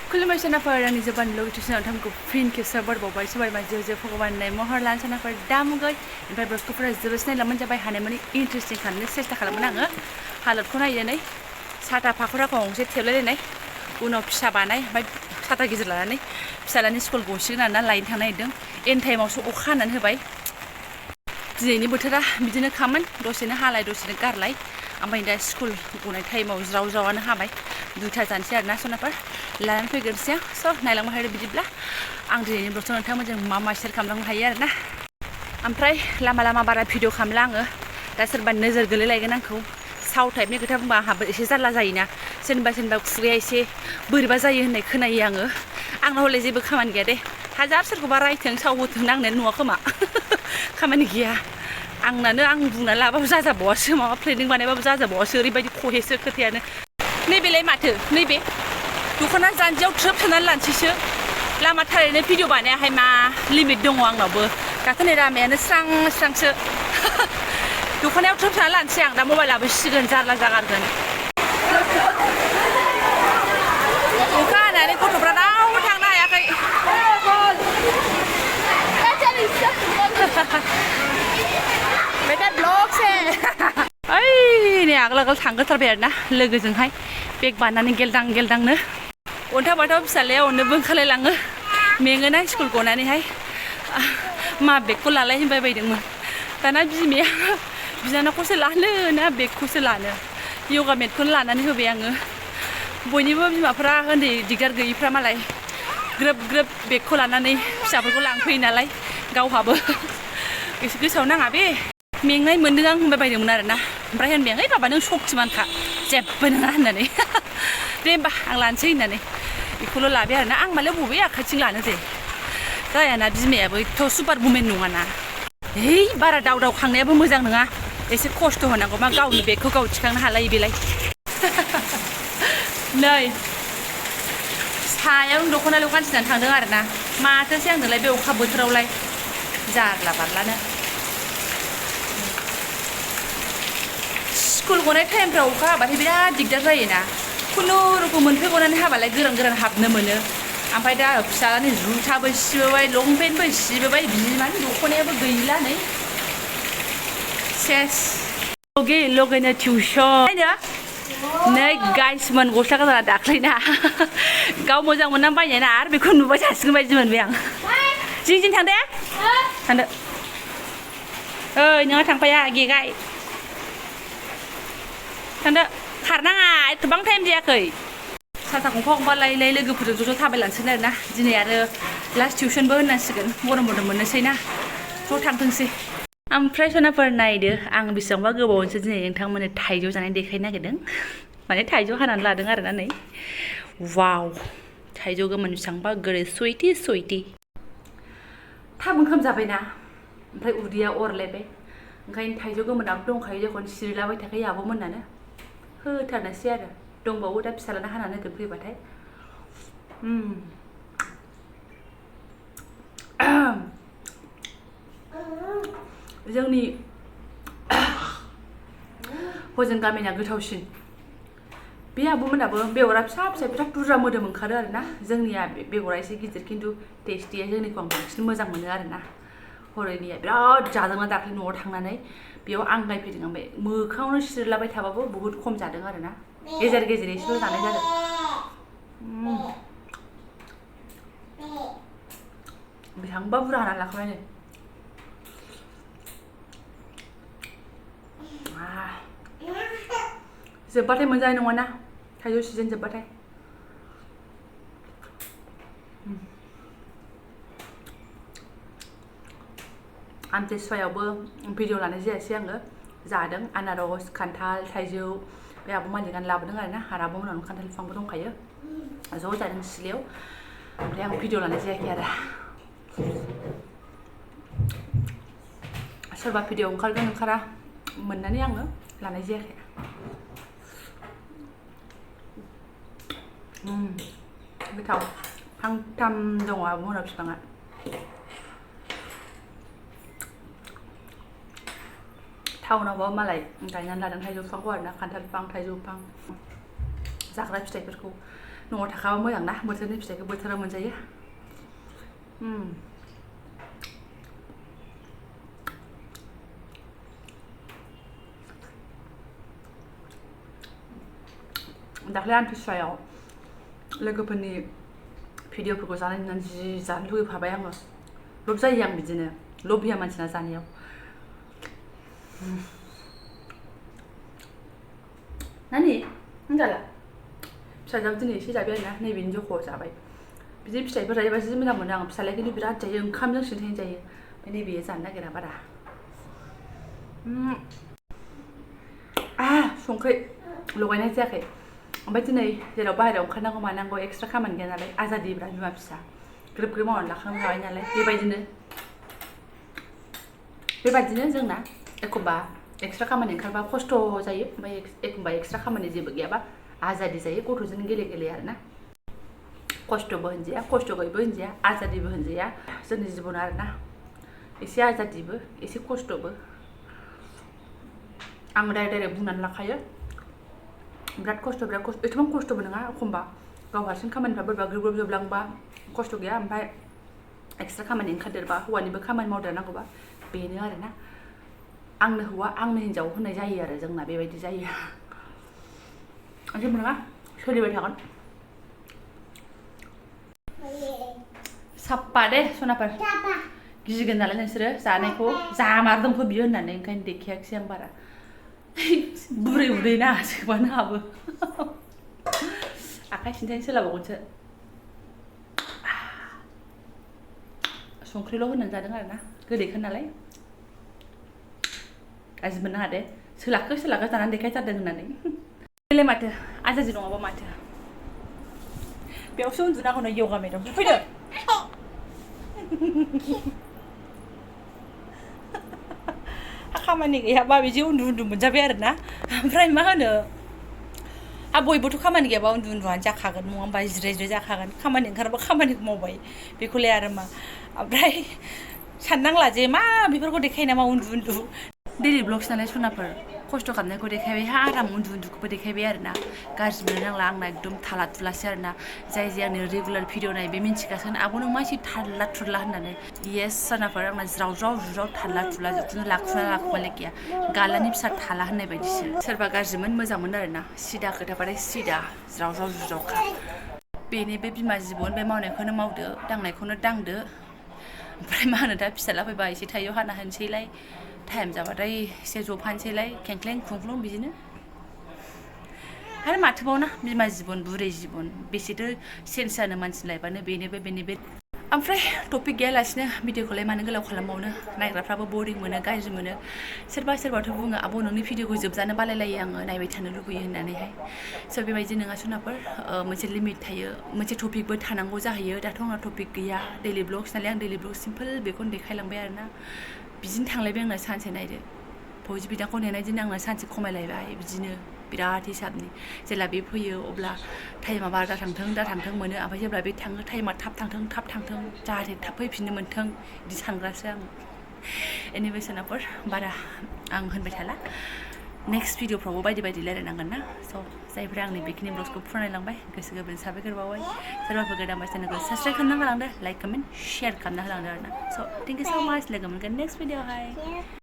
खुलुमबाय सोनाफोर आंनि जबानब्लग इउटुब थामखौ फिन खेबसे बरबावबाय सबाय माजे जे भगवाननाय महर लान सोनाफोर दामुगै ओमफ्राय ब्लगखौफोरा जोबोद सिनायलामोन जाबाय हानाय माने इन्टारेस्टिं खालामनो सेस्था खालामोन आङो हालोदखौ नायनानै साथा फाखुराखौ गंसे थेबलायलायनाय उनाव फिसा बानाय ओमफ्राय साथा गिदिर लानानै फिसालानि स्कुल गसिगोन आरोना लायनो थांनो नागिरदों एन टाइमावसो अखा हानानै होबाय दिनैनि बोथोरा बिदिनो खामोन दसेनो हालाय दसेनो गारलाय ओमफ्राय दा स्कुल गनाय टाइमाव ज्राव ज्रावानो हाबाय 2टा जानोसै आरोना सोनाफोर लानानै फैग्रोनोसै आं स' नायलांबाय थादो बिदिब्ला आं दिनैनि ब्लगखौ नोंथांमोनजों मा शेयार खालामलांनो हायो आरोना ओमफ्राय लामा लामा बारा भिडिअ खालामला आङो दा सोरबा नोजोर गोलैलायगोन आंखौ साव टाइपनि खोथा बुंबा आंहाबो एसे जारला जायोना सोरनिबा खुगाया एसे बोरैबा जायो होननाय खोनायो आंनाव हले जेबो खामानि गैया दे हाजार सोरखौबा रायथों साव होथों नांनायानो नुवा खोमा खामानि गैया आंनानो आं बुंना लाबाबो जाजाबावासो माबा प्लेनिं बानायबाबो जाजाबावासो ओरैबायदि खहेसो खोथायानो नैबेलाय माथो नैबे दख'ना जान्जियाव थ्रोब सोनानै लानोसैसो लामा थारैनो भिडिअ बानायाहाय मा लिमिट दङ आंनावबो दाथ' नै लामायानो स्रां स्रांसो दख'नायाव थ्रोब सोनानै लानोसै आं दा मबाइलाबो सिगोन जारला जागारगोन अखा हानानै गथ'फ्रा रावबो थांनो हायाखै बेटा ब्लग से ओइ नै आगोल थांगोथारबाय आरोना लोगोजोंहाय बेग बानानै गेलदांनो अन्थाव बाथाव फिसालाया अननोबो ओंखारलायलाङो मेङोना स्कुल गनानैहाय मा बेगखौ लालाय होनबाय बायदोंमोन दाना बिमाया बिनानावखौसो लानो ना बेगखौसो लानो यगा मेटखौनो लानानै होबाय आङो बयनिबो बिमाफ्रा उन्दै दिगदार गैयिफ्रा मालाय ग्रोब ग्रोब बेगखौ लानानै फिसाफोरखौ लांफैयो नालाय गावहाबो एसे गोसोआव नाङा बे मेंनाय मोन्दों आं होनबाय बायदोंमोन आरोना ओमफ्राय होनबाय आं ओइ बाबा नों सक्तिमानखा जेबो नङा होननानै दे होमबा आं लानोसै होननानै बेखौल' लाबाय आरोना आं मालाय बबे आखाइथिं लानो दे जायाना बिमायाबो एथ' सुपार वुमेन नङाना है बारा दाव खांनायाबो मोजां नङा एसे खस्थ' होनांगौ मा गावनि बेगखौ गाव थिखांनो हालायो बेलाय नै सायाव दख'नाल' गानसिनानै थांदों आरोना माथोसै आंनोलाय बे अखा बोथोरावलाय जारला बारलानो स्कुल गनाय टाइमफ्राव अखा हाबाथाय बिराद दिगदार जायोना खुनुरुखुम मोनफै गनानै हाबालाय गोरान हाबनो मोनो ओमफ्राय दा फिसालानि जुथाबो सिबोबाय लंपेन्टबो सिबोबाय बिमानि दख'नायाबो गैला नै सेस लगैनो टिउसन नै गाइसमोन गस्ला गोदाना दाख्लैना गाव मोजां मोननानै बायनाय ना आरो बेखौ नुबाय थासिगोन बायदि मोनबाय आं जिं थांदे थांदो ओइ नोंहा थांफाया गेगाय थांदो खारनाङा एथबां टाइम जायाखै साथा गंफा लायै लोगोफोरजों ज' थाबायलांसिगोन आरोना दिनै आरो लास्ट टिउसनबो होननांसिगोन गरम मोननोसै ना ज' थांथोंसै ओमफ्राय सनाफोर नायदो आं बेसेबांबा गोबावसो दिनै नोंथांमोननो थाइजौ जानाय देखायनो नागिरदों माने थाइजौ हानानै लादों आरोना नै वाव थाइजौ गोमोन बेसेबांबा गोदै सुइटि थाब ओंखाम जाबायना ओमफ्राय उदैया अरलायबाय ओंखायनो थाइजौ गोमोनाबो दंखायो जेखौनो सिरिलाबाय थाखायो आब'मोननानो होथारनोसै आरो दंबावो दा फिसालाना हानानै होगोन फैबाथाय जोंनि हजों गामिना गोथावसिन बे आब'मोनाबो बेगरा फिसा बिराद बुरजा मोदोम ओंखारो आरोना जोंनिया बेगरा एसे गिदिर खिन्थु टेस्टिया जोंनिखौ आं बांसिन मोजां मोनो आरोना हरैनिया बिराद जादोंना दाख्लै न'आव थांनानै बेयाव आंगायफैदों ओमफ्राय मोखाङावनो सिरिलाबाय थाबाबो बुहुद खम जादों आरोना गेजेर एसेल' जानाय जादों बेसेबांबा बुरजा हानानै लाखाबाय नै जोब्बाथाय मोनजानाय नङाना थाइजौ सिजन जोब्बाथाय आमथिसुवायावबो भिडिअ लानाय जायासै आङो जादों आनारस खान्थाल थाइजौ बे आब' मालिकानो लाबोदों आरोना आरो आब'मोनावनो खान्थाल बिफांबो दंखायो ज' जादों सिथ्लायाव ओमफ्राय आं भिडिअ लानाय जायाखै आरो सोरबा भिडिअ ओंखारगोन ओंखारा मोननानै आङो लानाय जायाखै गोथाव फांथाम दङ आब'मोनाव बिफाङा टाउनावबो मालाय गायनानै लादों थाइजौ बिफांखौ आरोना खान्थाल बिफां थाइजौ बिफां जाग्रा फिथाइफोरखौ न'आव थाखाबा मोजां ना बोथोरनि फिथाइखौ बोथोराव मोनजायो दाख्लै आमथिसुवायाव लोगोफोरनि भिडिअफोरखौ जानाय नुनानै जि जानो लुगैफाबाय आङो लब जायो आं बिदिनो लबिया मानसिना जानायाव नानि होनजाला फिसाजोआबो दिनै एसे जाबाय आरोना नैबेनि जख'आव जाबाय बिदि फिथाइफोर जायोबा जि मोजां मोनो आं फिसालाया खिन्थु बिराद जायो ओंखामजों सिन्थायनो जायो ओमफ्राय नैबेयो जानो नागिरा बारा संख्रि लगायनाय जायाखै ओमफ्राय दिनै जेराव बाहेरायाव ओंखारनांगौ मानांगौ एक्सट्रा खामानि गैया नालाय आजादिब्रा बिमा फिसा ग्रोब ग्रोब मावनानै लाखांबाय नालाय बेबायदिनो जोंना एखमबा एक्सट्रा खामानि ओंखारबा खस्थ' जायो ओमफ्राय एखमबा एक्सट्रा खामानि जेबो गैयाबा आजादि जायो गथ'जों गेले गेले आरोना खस्थ'बो होनजाया खस्थ' गैयैबो होनजाया आजादिबो होनजाया जोंनि जिबना आरोना एसे आजादिबो एसे खस्थ'बो आं डाइरेक्ट बुंनानै लाखायो बिराद खस्थ' एथ'बां खस्थ'बो नङा एखमबा गाव हारसिं खामानिफ्रा बोरैबा ग्रोब ग्रोब जोबलांबा खस्थ' गैया ओमफ्राय एक्सट्रा खामानि ओंखारदेरबा हौवानिबो खामानि मावदेरनांगौबा बेनो आरोना आंनो हौवा आंनो हिन्जाव होननाय जायो आरो जोंना बेबायदि जायो जेबो नङा सोलिबाय थागोन साप्पा दे सनाफोर गिगोन नालाय नोंसोरो जानायखौ जामारदोंखौ बियो होननानै ओंखायनो देखायाखिसै आं बारा बुरै उदै ना सोबानो हाबो आखाइ सिन्थायनो सोलाबावगोनसो संख्रिल' होनानै जादों आरोना गोदैखा नालाय गाज्रि मोननो हादे सोलाखो जानानै देखायथारदों होननानै बेलाय माथो आजादि नङाबा माथो बेयावसो उन्दुनांगौ नै योगा मेदामसो फैदो खामानि गैयाबा बिदि उन्दु मोनजाबाय आरोना ओमफ्राय मा होनो बयबोथ' खामानि गैयाबा उन्दुआनो जाखागोन नङा होमबा जिराय जाखागोन खामानि ओंखारबा खामानिखौ मावबाय बेखौलाय आरो मा ओमफ्राय साननांला जे मा बेफोरखौ देखायो नामा उन्दु डेली ब्लग्स नालाय सनाफोर खस्थ' खालामनायखौ देखायबाय आराम उन्दुखौबो देखायबाय आरोना गाज्रि मोननो नांला आंना एकदम थाला थुलासै आरोना जाय आंनि रेगुलार भिडिअ नाय बे मिन्थिगासिनो आब' नों मा एसे थारला थुरला होननानै येस सनाफोर आंना ज्राव थारला थुला जिखुनु लाखुमालाय गैया गालानि फिसा थाला होननाय बायदिसो सोरबा गाज्रिमोन मोजांमोन आरोना सिदा खोथाबाथाय सिदा ज्रावखा बेनि बे बिमा जिबन बे मावनायखौनो मावदो दांनायखौनो दांदो ओमफ्राय मा होनो दा फिसाला फैबा एसे थाइजौ हाना होनोसैलाय टाइम जाबाथाय एसे जफानोसैलाय खेंख्लें खुंख्लुं बिदिनो आरो माथोबावना बिमा जिबन बुरै जिबन बेसेथो चेन्ज जानो मानसि लायबानो बेनो ओमफ्राय टपिक गैयालासिनो भिडिअखौलाय मानो गोलाव खालामबावनो नायग्राफ्राबो बरिं मोनो गाज्रि मोनो सोरबाथ' बुङो आब' नोंनि भिडिअखौ जोबजानो बालायलायो आङो नायबाय थानो लुबैयो होननानैहाय स' बेबायदि नङा सनाफोर मोनसे लिमिट थायो मोनसे टपिकबो थानांगौ जाहैयो दाथ' आंना टपिक गैया डेली ब्लग्स नालाय आं डेली ब्लग सिम्पोल बेखौनो देखायलांबाय आरोना बिदिनो थांलायबाय आंना सानसे नायदो भौजि बिदाखौ नेनाय दिन आंना सानसे खमायलायबाय बिदिनो बिराद हिसाबनि जेला बे फैयो अब्ला टाइमा बारा दाथांथों मोनो ओमफ्राय जेब्ला बे थाङो टाइमा थाब थांथों जाहाथे थाब फैफिननो मोन्थों बिदि सानग्रासो आं एनिवे सनाफोर बारा आं होनबाय थाला नेक्स्ट भिडिअफ्रावबो बायदि रायलायनांगोन ना स' जायफोरा आंनि बेखिनि ब्लग्सखौ फरायलांबाय गोसो गोरबोनि साबायखर बावबाय सोरबाफोर गोदान चेनेलखौ साबस्क्राइब खालामना होलांदो लाइक कमेन्ट शेयार खालामना होलांदो आरोना स' थेंक इउ स' माच लोगो मोनगोन नेक्स्ट भिडिअआवहाय